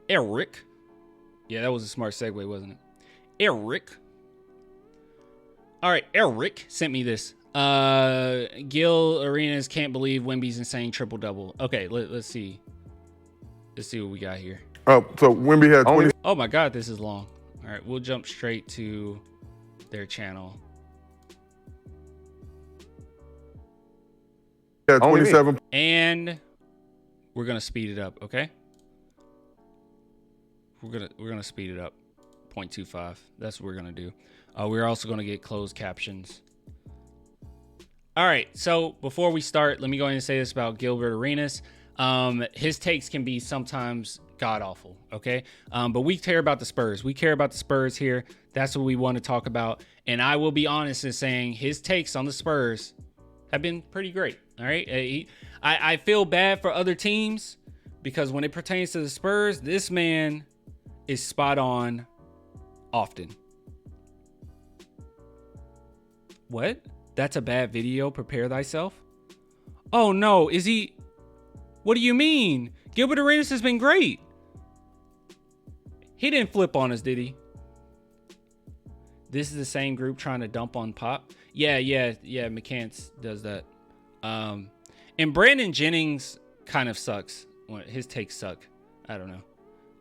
Eric. Yeah, that was a smart segue, wasn't it? Eric. All right, Eric sent me this. Gil Arenas can't believe Wemby's insane triple-double. Okay, let's see. Let's see what we got here. Oh, so Wemby had 20. Oh my God, this is long. All right, we'll jump straight to their channel. Had 27. And we're gonna speed it up, okay? We're gonna speed it up. 0.25. That's what we're gonna do. We're also gonna get closed captions. All right, so before we start, let me go ahead and say this about Gilbert Arenas. His takes can be sometimes god awful, okay? But we care about the Spurs. We care about the Spurs here. That's what we want to talk about. And I will be honest in saying his takes on the Spurs have been pretty great. All right. I feel bad for other teams because when it pertains to the Spurs, this man is spot on often. What? That's a bad video. Prepare thyself. Oh no, is he? What do you mean? Gilbert Arenas has been great. He didn't flip on us, did he? This is the same group trying to dump on Pop. Yeah. McCants does that. And Brandon Jennings kind of sucks. His takes suck. I don't know.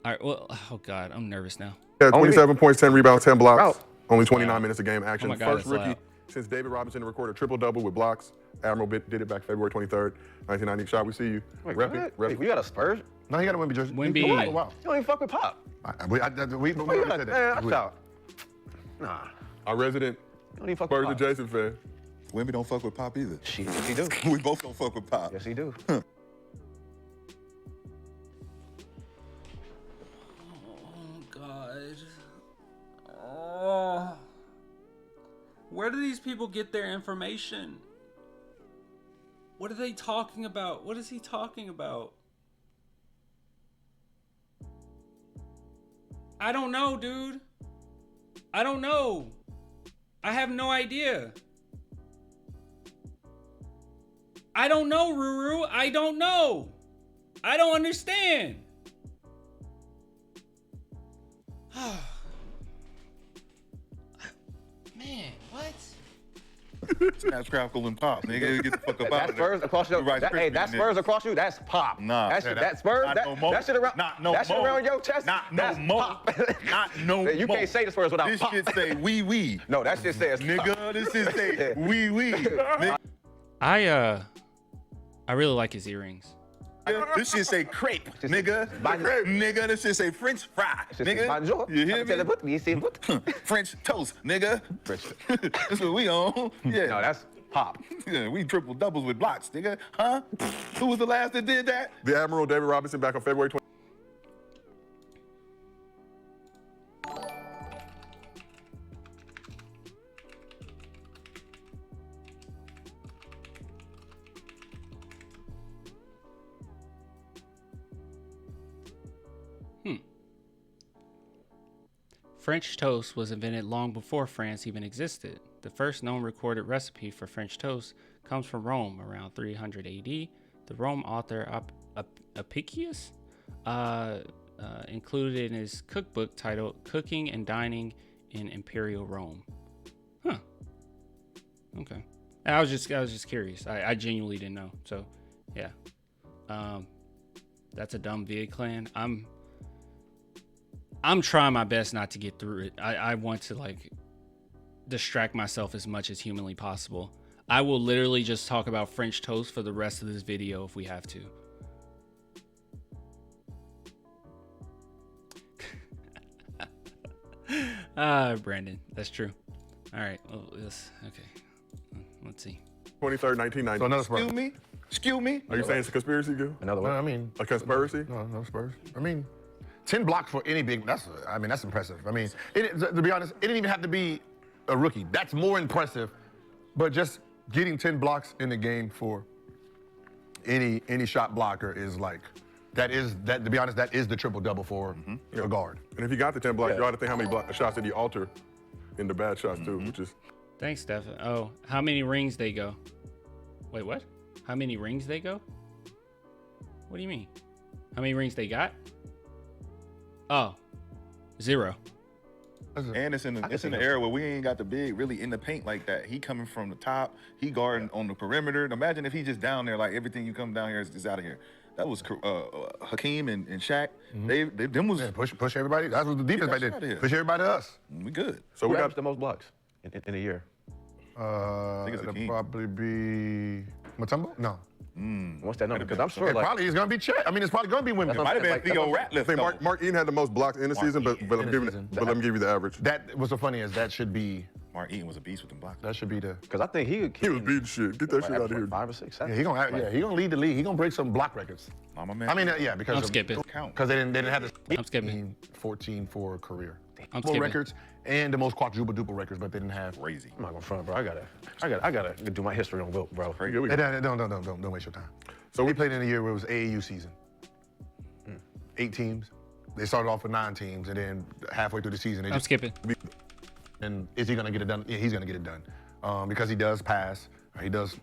All right. Well, oh God, I'm nervous now. Yeah, 27 points, 10 rebounds, 10 blocks. Only 29 minutes of game action. Oh my God, First rookie since David Robinson to record a triple-double with blocks. Admiral did it back February 23rd, 1990. Shot, we see you. Wait, we got a Spurs? No, he got a Wemby jersey. Wemby. Oh, wow. You don't even fuck with Pop. We said that. That's out. Nah. Our resident You don't even fuck with Spurs Pop. adjacent fan. Wemby don't fuck with Pop either. Shit, yes, he do. We both don't fuck with Pop. Yes, he do. Oh God. Oh. Where do these people get their information? What are they talking about? What is he talking about? I don't know, dude. I don't know. I have no idea. I don't know, Ruru. I don't know. I don't understand. Man, what? Snap, crackle, and pop. Nigga, get the fuck up out That of there. Spurs across you. That Spurs across you. That's Pop. Nah. That Spurs. Not That, no more. that shit around. Not no that shit more. around your chest. Not that's no more. Pop. Not no You more. can't say the Spurs without This Pop. shit say wee wee. No, that shit says Nigga, Pop. this shit say wee wee. Nigga, I really like his earrings. this shit say crepe. Nigga, nigga, this shit say French fry. Nigga, Bonjour. you hear me? You see what? French toast, nigga. French. That's what we on. Yeah. No, that's Pop. Yeah, we triple doubles with blocks, nigga. Huh? Who was the last that did that? The Admiral David Robinson back on February 20. French toast was invented long before France even existed. The first known recorded recipe for French toast comes from Rome around 300 AD. The Rome author Apicius included it in his cookbook titled Cooking and Dining in Imperial Rome. Huh. Okay. I was just curious. I genuinely didn't know. So, yeah. That's a dumb vid clan. I'm trying my best not to get through it. I want to like distract myself as much as humanly possible. I will literally just talk about French toast for the rest of this video if we have to. Brandon, that's true. All right. Well, okay. Let's see. 23rd, 1990. So another Spurs. Excuse me. Are you saying it's a conspiracy, Gil? Another No, one. I mean, A conspiracy? no Spurs. I mean, 10 blocks for any big, that's impressive. I mean, to be honest, it didn't even have to be a rookie. That's more impressive. But just getting 10 blocks in the game for any shot blocker is like, to be honest, that is the triple-double for a guard. And if you got the 10 blocks, you ought to think how many shots did he alter in the bad shots, too, which is... Thanks, Stefan. Oh, how many rings they go? Wait, what? How many rings they go? What do you mean? How many rings they got? Oh, 0. And it's in the era where we ain't got the big really in the paint like that. He coming from the top, he guarding on the perimeter. Imagine if he just down there, like everything you come down here is out of here. That was Hakeem and Shaq. Them was push everybody. That's what the defense back did. Push everybody to us. We good. So we got the most blocks in a year. It'll probably be Mutombo? No. What's that number? Because I'm sure Probably it's gonna be Chet. I mean, it's probably gonna be Wemby. It might have been Theo Ratliff. I think Mark Eaton had the most blocks in the season, but let me give you the average. That was so funny as that should be. Mark Eaton was a beast with them blocks. That should be the. Because I think he was beating shit. Get that shit out of here. 5 or 6, 7. Yeah, he gonna lead the league. He gonna break some block records. I'm a man. I mean, yeah, because I'm skipping. Because they didn't have the. I'm skipping. 14 for career. I'm More skipping. records and the most quadruple records, but they didn't have. Crazy. I'm not gonna front, bro. I gotta do my history on Wilt, bro. Here we Hey, go. don't waste your time. So we played in a year where it was AAU season. 8 teams. They started off with 9 teams, and then halfway through the season, they I'm just. skipping. And is he gonna get it done? Yeah, he's gonna get it done because he does pass. He does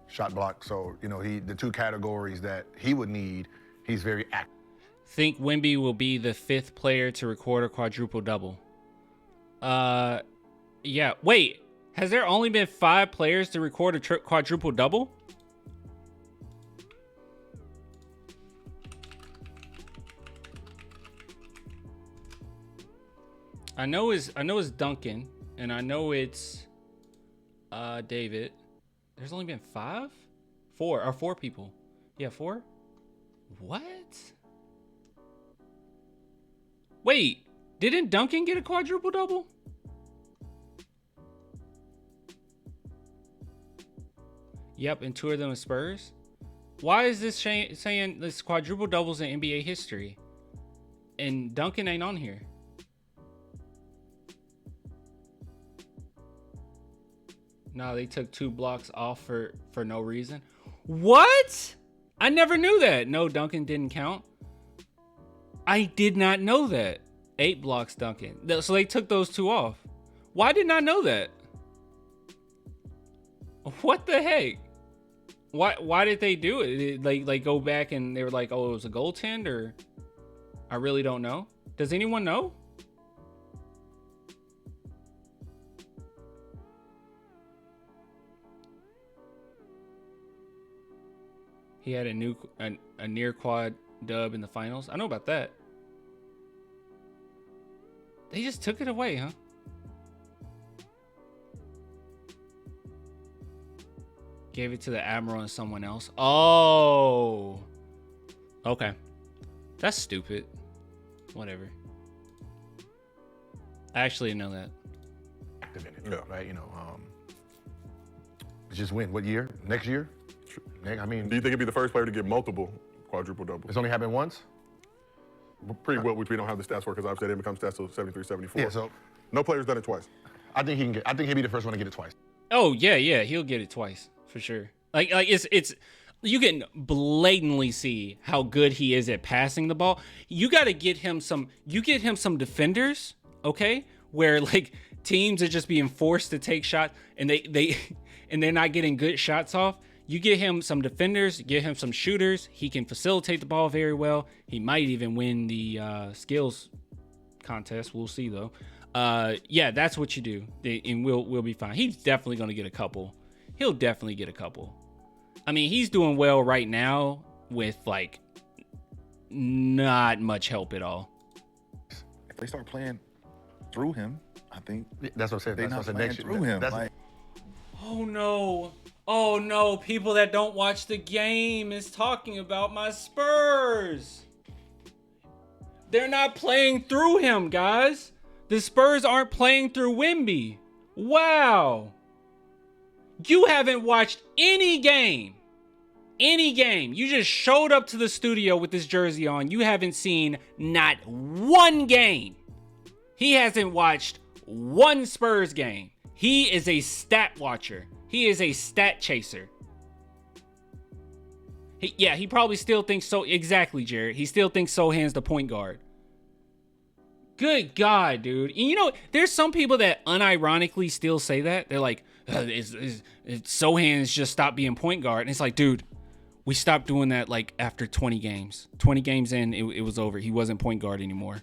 shot block. So the 2 categories that he would need, he's very active. Think Wemby will be the 5th player to record a quadruple double. Yeah. Wait, has there only been 5 players to record a quadruple double? I know it's Duncan, and I know it's David. There's only been 5? 4 people. Yeah, 4? What? Wait, didn't Duncan get a quadruple double? Yep, and 2 of them are Spurs. Why is this saying this quadruple doubles in NBA history? And Duncan ain't on here. No, they took 2 blocks off for no reason. What? I never knew that. No, Duncan didn't count. I did not know that. 8 blocks, Duncan. So they took those 2 off. Why didn't I know that? What the heck? Why did they do it? Like go back and they were like, oh, it was a goaltender? I really don't know. Does anyone know? He had a near quad dub in the finals. I know about that. They just took it away, huh? Gave it to the Admiral and someone else. Oh. Okay. That's stupid. Whatever. I actually didn't know that. Active in it, right? Just win. What year? Next year? Do you think he'd be the first player to get multiple quadruple doubles? It's only happened once? Pretty well, which we don't have the stats for because obviously they didn't become stats till 73, 74. Yeah, so no player's done it twice. I think he'll be the first one to get it twice. Oh, yeah, he'll get it twice for sure. Like it's you can blatantly see how good he is at passing the ball. You got to get him some defenders, okay? Where like teams are just being forced to take shots and they're not getting good shots off. You get him some defenders, get him some shooters. He can facilitate the ball very well. He might even win the skills contest. We'll see though. Yeah, that's what you do, and we'll be fine. He's definitely gonna get a couple. He'll definitely get a couple. I mean, he's doing well right now with like not much help at all. If they start playing through him, I think that's what I said. they're That's not what I playing said. through him. Oh no, people that don't watch the game is talking about my Spurs. They're not playing through him, guys. The Spurs aren't playing through Wemby. Wow. You haven't watched any game. Any game. You just showed up to the studio with this jersey on. You haven't seen not one game. He hasn't watched one Spurs game. He is a stat watcher. He is a stat chaser. He probably still thinks so. Exactly, Jared. He still thinks Sohan's the point guard. Good God, dude. And there's some people that unironically still say that. They're like, Sohan's just stopped being point guard. And it's like, dude, We stopped doing that like after 20 games. 20 games in, it was over. He wasn't point guard anymore.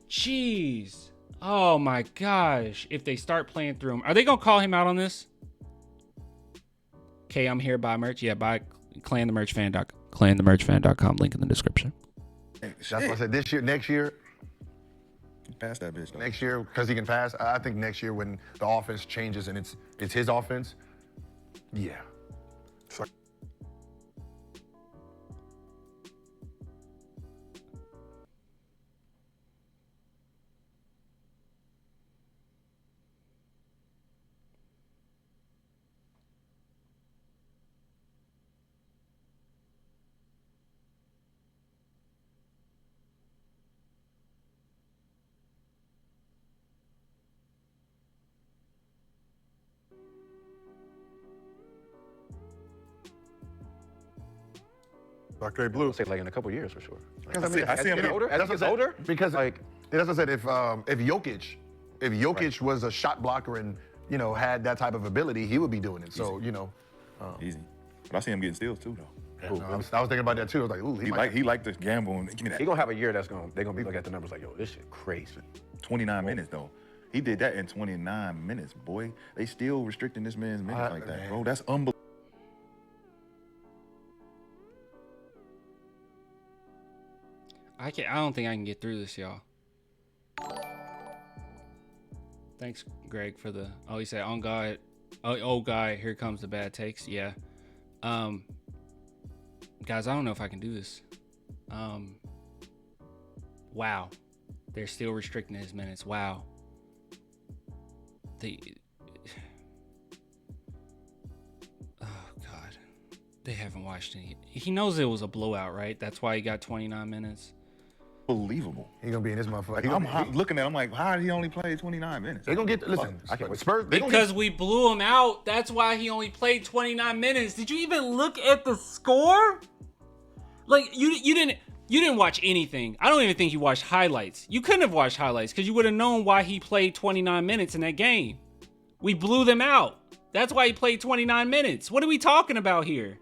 Jeez. Oh my gosh. If they start playing through him, are they gonna call him out on this? Okay, I'm here. Buy merch. Yeah, buy clanthemerchfan.com. Link in the description. That's what I said. This year, next year, Pass that bitch, though. next year, because he can pass. I think next year when the offense changes and it's his offense, yeah. Dr. Blue. I'll say like in a couple years for sure. Because I see him getting older. As he gets older, Because like that's what I said. If Jokic was a shot blocker and had that type of ability, he would be doing it. So Easy. But I see him getting steals too, though. I was thinking about that too. I was like, ooh, He like to gamble and give me that. he gonna have a year they're gonna be looking at the numbers like, yo, this shit crazy. 29 minutes though. He did that in 29 minutes, boy. They still restricting this man's minutes like that, bro. That's unbelievable. I don't think I can get through this, y'all. Thanks, Greg, for the. Oh, he said, "On God, oh guy, here comes the bad takes." Yeah. Guys, I don't know if I can do this. Wow, they're still restricting his minutes. Wow. Oh God, they haven't watched any. He knows it was a blowout, right? That's why he got 29 minutes. Unbelievable. He's gonna be in this motherfucker. I'm looking at him like, how did he only play 29 minutes? They're gonna get. Listen, I can't wait. Spurs. Because we blew him out. That's why he only played 29 minutes. Did you even look at the score? Like you didn't watch anything. I don't even think you watched highlights. You couldn't have watched highlights because you would have known why he played 29 minutes in that game. We blew them out. That's why he played 29 minutes. What are we talking about here?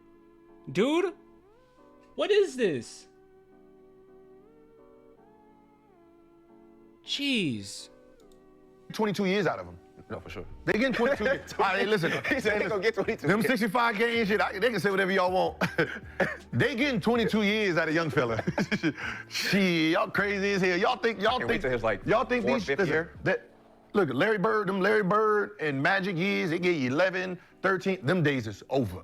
Dude, what is this? Jeez. 22 years out of him. No, for sure. They getting 22 years. All right, hey, listen. He said they gonna get 22. Them 65 games shit, they can say whatever y'all want. They getting 22 years out of young fella. Shit, y'all crazy as hell. Y'all think wait till his, like, y'all think fourth, these fifth listen, year? look, Larry Bird and Magic years, they get you 11, 13. Them days is over.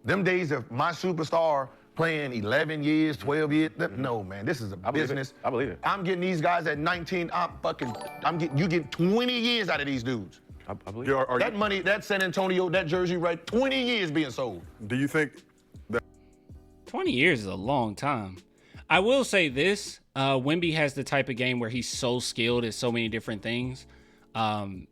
Them days of my superstar playing 11 years, 12 years. No, man, this is a business. I believe it. I'm getting these guys at 19. You get 20 years out of these dudes. I believe it. That money, that San Antonio, that jersey, right? 20 years being sold. Do you think 20 years is a long time. I will say this, Wemby has the type of game where he's so skilled at so many different things. And,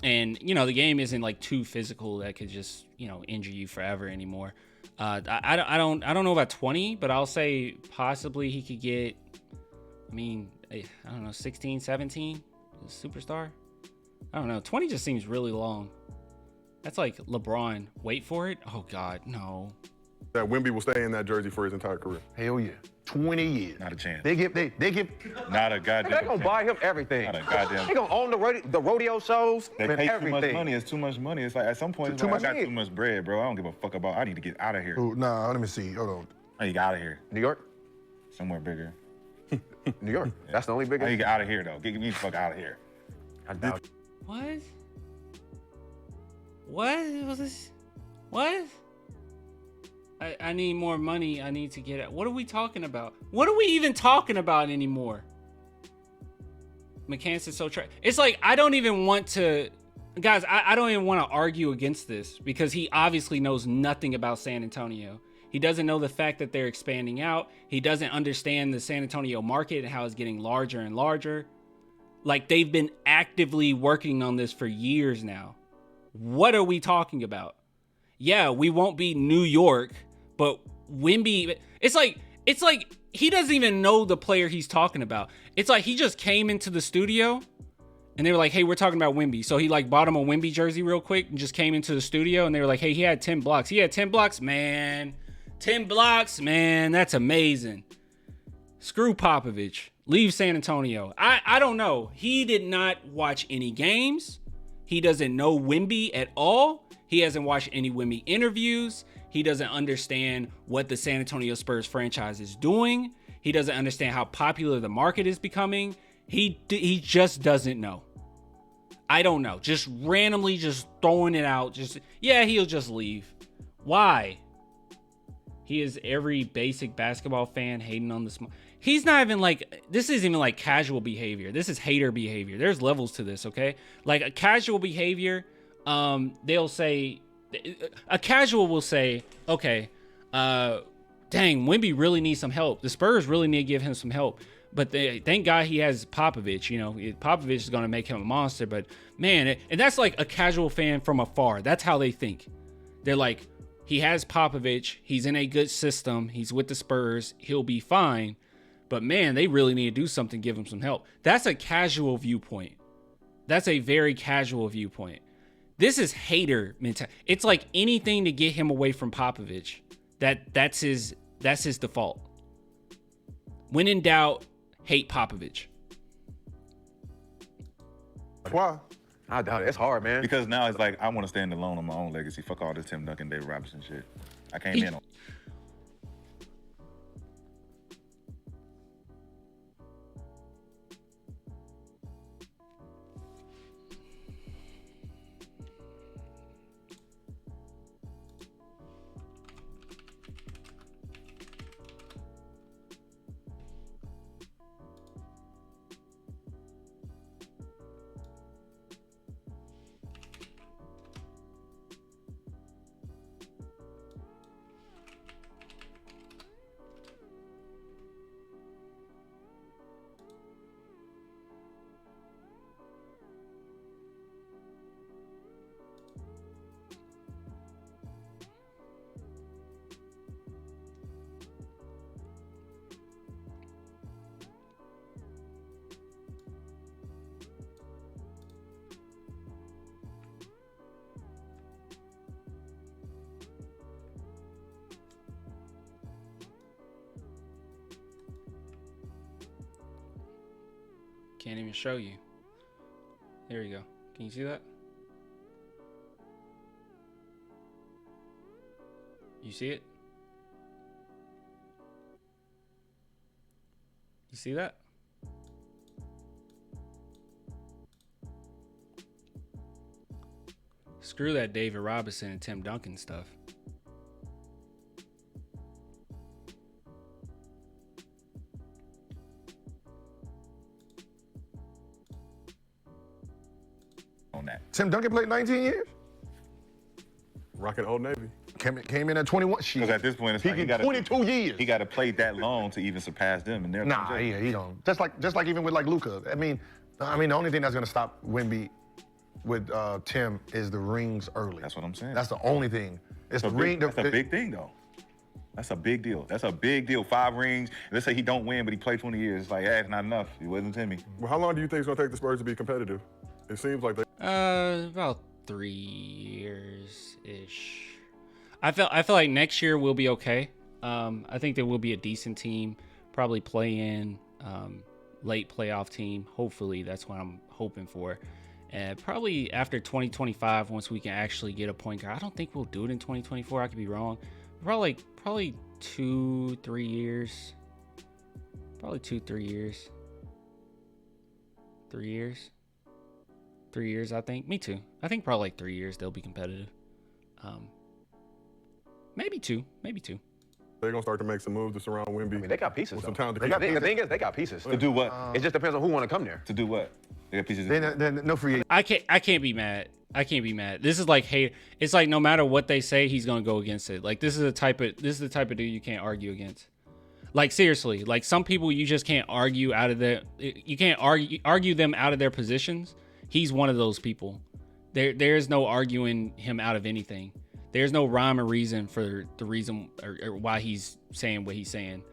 the game isn't like too physical that could just, injure you forever anymore. I don't know about 20, but I'll say possibly he could get, I don't know, 16, 17, superstar. I don't know. 20 just seems really long. That's like LeBron. Wait for it. Oh God, no. that Wemby will stay in that jersey for his entire career? Hell yeah. 20 years. Not a chance. They give Not a goddamn They're gonna buy him everything. Not a goddamn. They gonna own the rodeo shows. They and pay everything. too much money. It's too much money. It's like at some point, it's Too like, much I got money. too much bread, bro. I don't give a fuck about. I need to get out of here. Ooh, nah, let me see. Hold on. I need to get out of here. New York. Somewhere bigger. New York. That's the only I biggest. need to get out of here though. Get me the fuck out of here. I doubt. What? What was this? What? I need more money. I need to get it. What are we talking about? What are we even talking about anymore? McCants is so it's like, I don't even want to, guys, I don't even want to argue against this because he obviously knows nothing about San Antonio. He doesn't know the fact that they're expanding out. He doesn't understand the San Antonio market and how it's getting larger and larger. Like, they've been actively working on this for years now. What are we talking about? Yeah, we won't be New York, but Wemby, it's like he doesn't even know the player he's talking about. It's like he just came into the studio and they were like, hey, we're talking about Wemby. So he like bought him a Wemby jersey real quick and just came into the studio and they were like, hey, he had 10 blocks. He had 10 blocks? Man, 10 blocks, man, that's amazing. Screw Popovich. Leave San Antonio. I don't know. He did not watch any games. He doesn't know Wemby at all. He hasn't watched any Wemby interviews. He doesn't understand what the San Antonio Spurs franchise is doing. He doesn't understand how popular the market is becoming. He just doesn't know. I don't know. Just randomly just throwing it out. He'll just leave. Why? He is every basic basketball fan hating on the small. He's not even like, this isn't even like casual behavior. This is hater behavior. There's levels to this, okay? Like a casual behavior, they'll say, a casual will say, okay, dang, Wemby really needs some help. The Spurs really need to give him some help. But thank God he has Popovich. You know, Popovich is going to make him a monster. But man, and that's like a casual fan from afar. That's how they think. They're like, he has Popovich. He's in a good system. He's with the Spurs. He'll be fine. But man, they really need to do something, give him some help. That's a casual viewpoint. That's a very casual viewpoint. This is hater mentality. It's like anything to get him away from Popovich. That's his default. When in doubt, hate Popovich. Why? I doubt it. It's hard, man. Because now it's like, I want to stand alone on my own legacy. Fuck all this Tim Duncan, David Robinson shit. I came in on. Can't even show you. There you go. Can you see that? You see it? You see that? Screw that David Robinson and Tim Duncan stuff. On that. Tim Duncan played 19 years. Rocking Old Navy. Came in at 21. Because at this point, it's like he he got got 22 years. He got to play that long to even surpass them. And they're Nah, yeah, he don't. Just like even with like Luka. I mean, the only thing that's gonna stop Wemby with Tim is the rings early. That's what I'm saying. That's the only thing. It's the ring. That's a big thing, though. That's a big deal. That's a big deal. 5 rings. Let's say he don't win, but he played 20 years. It's like, it's not enough. He wasn't Timmy. Well, how long do you think it's gonna take the Spurs to be competitive? It seems like they. About 3 years ish. I feel like next year we'll be okay. I think there will be a decent team, probably play in, late playoff team. Hopefully, that's what I'm hoping for. And probably after 2025, once we can actually get a point guard. I don't think we'll do it in 2024. I could be wrong. Probably 2-3 years. Probably 2-3 years. 3 years. 3 years, I think. Me too. I think probably like 3 years they'll be competitive. Maybe two. They're gonna start to make some moves to surround Wemby. I mean, they got pieces. With some Though. talent to The keep- thing is, they got pieces. To do what? It just depends on who want to come there. To do what? They got pieces. Then no free agent. I can't be mad. This is like hate. It's like no matter what they say, he's gonna go against it. Like this is the type of dude you can't argue against. Like seriously, like some people you just can't argue out of their. You can't argue them out of their positions. He's one of those people. There's no arguing him out of anything. There's no rhyme or reason for the reason or why he's saying what he's saying.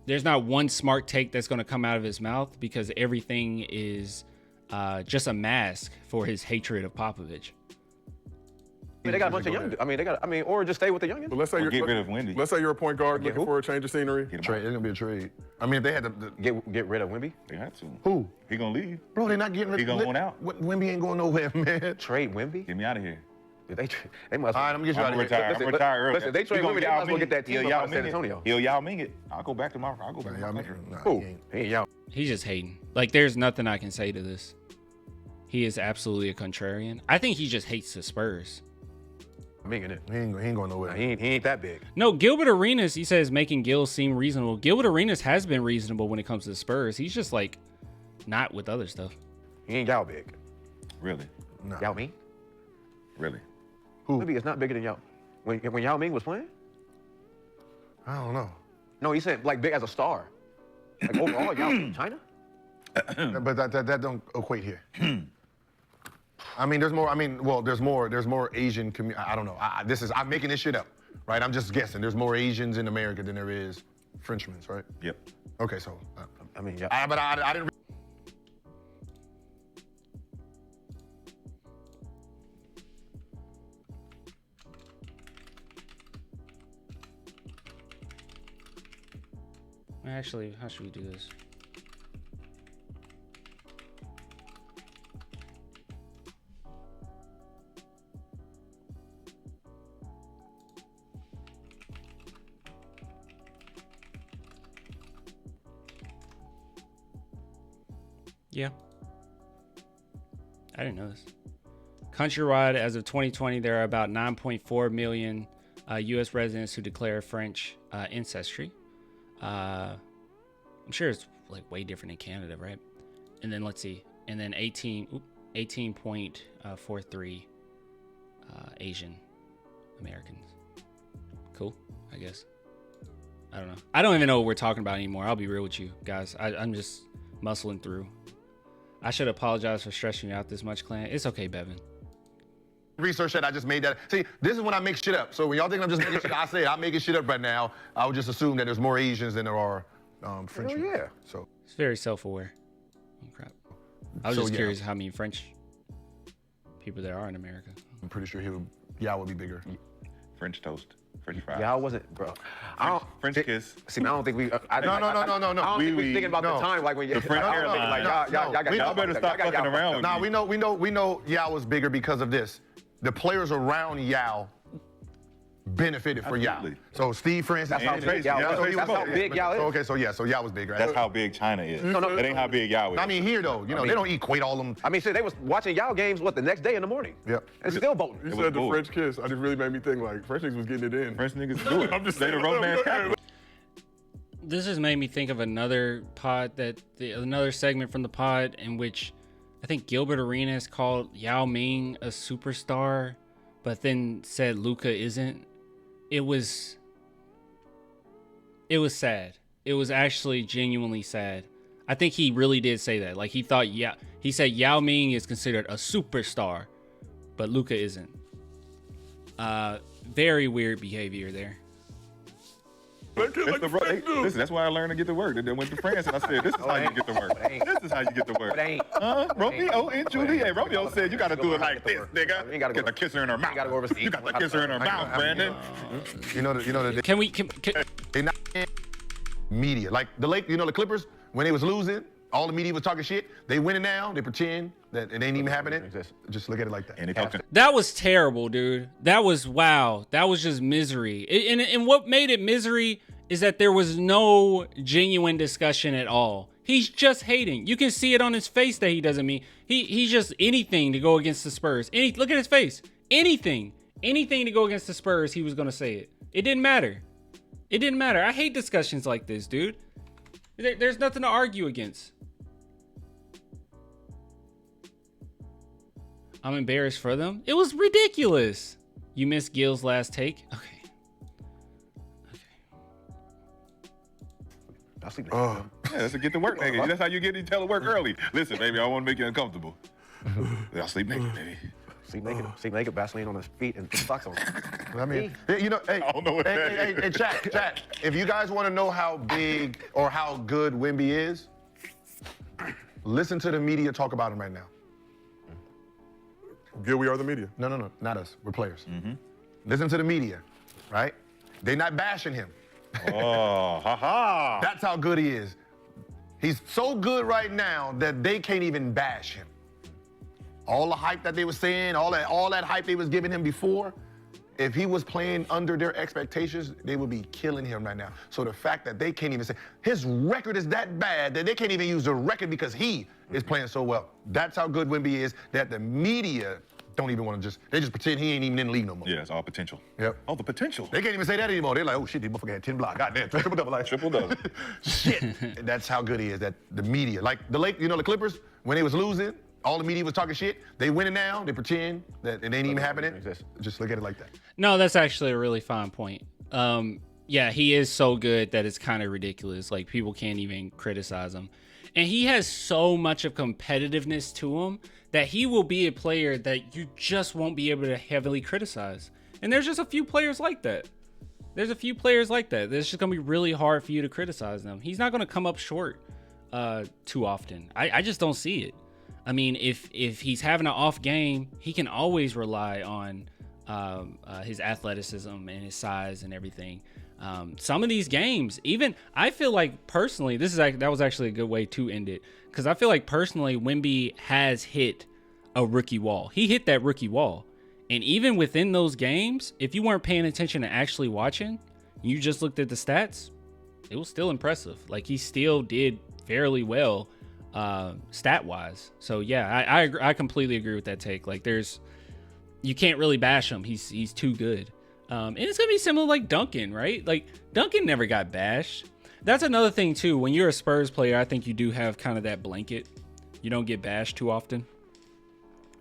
There's not one smart take that's going to come out of his mouth because everything is just a mask for his hatred of Popovich. They got a bunch of young. Or just stay with the youngins. But let's say Or you're get rid of Wemby. Let's say you're a point guard Get looking who? for a change of scenery. Get him Trade. out. It's gonna be a trade. I mean, if they had to, Get rid of Wemby. They had to. who? He gonna leave. Bro, they're not getting rid He gonna want out. Wemby ain't going nowhere, man. Trade Wemby. Get me out of here. They must. All right, I'm gonna get you out I'm of here. retired. I'm retired early. Listen, they trade He gonna Wemby, they might as well Yao get that Ming it. team He'll up out of Yao San Ming it. Antonio. He'll Yao Ming it. I'll go back to my country. Who? He ain't Yao. He's just hating. Like, there's nothing I can say to this. He is absolutely a contrarian. I think he just hates the Spurs. Minging it. He ain't going nowhere. He ain't that big. No, Gilbert Arenas, he says making Gil seem reasonable. Gilbert Arenas has been reasonable when it comes to the Spurs. He's just like not with other stuff. He ain't Yao big. Really? Nah. Yao Ming? Really? Maybe it's not bigger than Yao. When Yao Ming was playing? I don't know. No, he said like big as a star. Like overall, Yao from China? But that don't equate here. I mean, there's more. I mean, well, there's more Asian community. I don't know. I'm making this shit up, right? I'm just guessing. There's more Asians in America than there is Frenchmen, right? Yep. Okay, so. I mean, yeah. But I didn't. Actually, how should we do this? Yeah. I didn't know this. Countrywide, as of 2020, there are about 9.4 million U.S. residents who declare French ancestry. I'm sure it's like way different in Canada, right? And then let's see. And then 18.43 Asian Americans. Cool, I guess. I don't know. I don't even know what we're talking about anymore. I'll be real with you guys. I'm just muscling through. I should apologize for stressing you out this much, Clan. It's okay, Bevan. Research that I just made that. See, this is when I make shit up. So when y'all think I'm just making shit, I say I'm making shit up right now. I would just assume that there's more Asians than there are Frenchmen. yeah. So It's very self-aware. Oh, crap. I was So, just yeah. curious how many French people there are in America. I'm pretty sure Yao would be bigger. French toast. French fries. Yao wasn't, bro. I don't. French kiss. See, I don't think we. No. I don't think we're thinking about the time like when you. The French airline. Like, y'all got Y'all better stop fucking around with Nah, me. we know Yao was bigger because of this. The players around Yao benefited for Yao. Absolutely. So Steve, for instance, And Tracy. Yeah, that's how big Yao is. Okay, so Yao was big, right? That's how big China is. no. That ain't how big Yao is. I mean, here though, they don't equate all them. I mean, shit, they was watching Yao games the next day in the morning. Yep. And still voting. You was said the bull. French kiss. I just really made me think like French niggas was getting it in. French niggas do it. I'm just They the saying. romance capital. This has made me think of another pod another segment from the pod in which I think Gilbert Arenas called Yao Ming a superstar, but then said Luka isn't. It was sad. It was actually genuinely sad. I think he really did say that. Like he said Yao Ming is considered a superstar, but Luka isn't. Very weird behavior there. Listen, that's why I learned to get to work. Then went to France and I said, this is how you get to work. This is how you get to work. It ain't. Romeo and Juliet. Romeo said you got to do it like this, nigga. You gotta Get go- the kisser in her mouth. You gotta go overseas. You got the kisser in her mouth, Brandon. You know the Can they not media like the Clippers when they was losing, all the media was talking shit. They winning now. They pretend that it ain't even happening. Just look at it like that. And they talking. That was terrible, dude. That was wow. That was just misery. And what made it misery is that there was no genuine discussion at all. He's just hating. You can see it on his face that he doesn't mean. He's just anything to go against the Spurs. Look at his face. Anything to go against the Spurs, he was gonna say it. It didn't matter. It didn't matter. I hate discussions like this, dude. There's nothing to argue against. I'm embarrassed for them. It was ridiculous. You missed Gil's last take? Okay. Yeah, that's a get to work, nigga. That's how you get to work early. Listen, baby, I want to make you uncomfortable. I'll sleep naked, baby. Sleep naked, Vaseline on his feet and socks on. I mean, hey, I don't know what that is. hey, chat. If you guys want to know how big or how good Wemby is, listen to the media talk about him right now. Gil, we are the media. No, not us. We're players. Listen to the media, right? They're not bashing him. Oh, ha. That's how good he is. He's so good right now that they can't even bash him. All the hype that they were saying, all that hype they was giving him before, if he was playing under their expectations, they would be killing him right now. So the fact that they can't even say, his record is that bad that they can't even use the record because he is playing so well. That's how good Wemby is, that the media don't even want to they just pretend he ain't even in the league no more. Yeah, it's all potential. Yep. All the potential. They can't even say that anymore. They're like, oh shit, this motherfucker had 10 blocks. Goddamn, triple-double. Like, Triple-double. Shit. That's how good he is, that the media. Like the Clippers, when they was losing, all the media was talking shit. They winning now, they pretend that it ain't even happening. Just look at it like that. No, that's actually a really fine point. Yeah, he is so good that it's kind of ridiculous. Like, people can't even criticize him. And he has so much of competitiveness to him that he will be a player that you just won't be able to heavily criticize. And there's just a few players like that. There's a few players like that. It's just going to be really hard for you to criticize them. He's not going to come up short too often. I just don't see it. I mean, if he's having an off game, he can always rely on his athleticism and his size and everything. Some of these games, even I feel like personally, that was actually a good way to end it, because I feel like personally, Wemby has hit a rookie wall. He hit that rookie wall, and even within those games, if you weren't paying attention and actually watching, you just looked at the stats, it was still impressive. Like, he still did fairly well stat wise. So yeah, I completely agree with that take. Like, you can't really bash him. He's too good. And it's gonna be similar like Duncan, right? Like, Duncan never got bashed. That's another thing too. When you're a Spurs player, I think you do have kind of that blanket. You don't get bashed too often.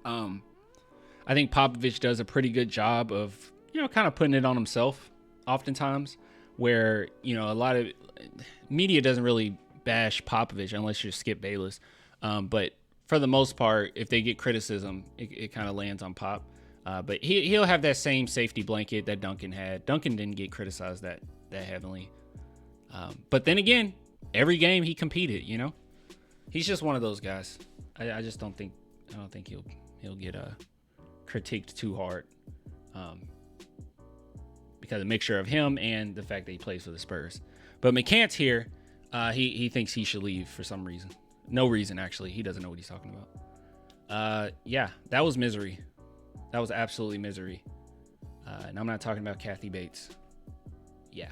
I think Popovich does a pretty good job of, kind of putting it on himself oftentimes, where, a lot of media doesn't really bash Popovich unless you're Skip Bayless. But for the most part, if they get criticism, it kind of lands on Pop. But he'll have that same safety blanket that Duncan had. Duncan didn't get criticized that heavily. But then again, every game he competed, he's just one of those guys. I just don't think he'll get critiqued too hard. Because of a mixture of him and the fact that he plays for the Spurs. But McCants here, he thinks he should leave for some reason. No reason, actually. He doesn't know what he's talking about. Yeah, that was misery. That was absolutely misery. And I'm not talking about Kathy Bates. Yeah.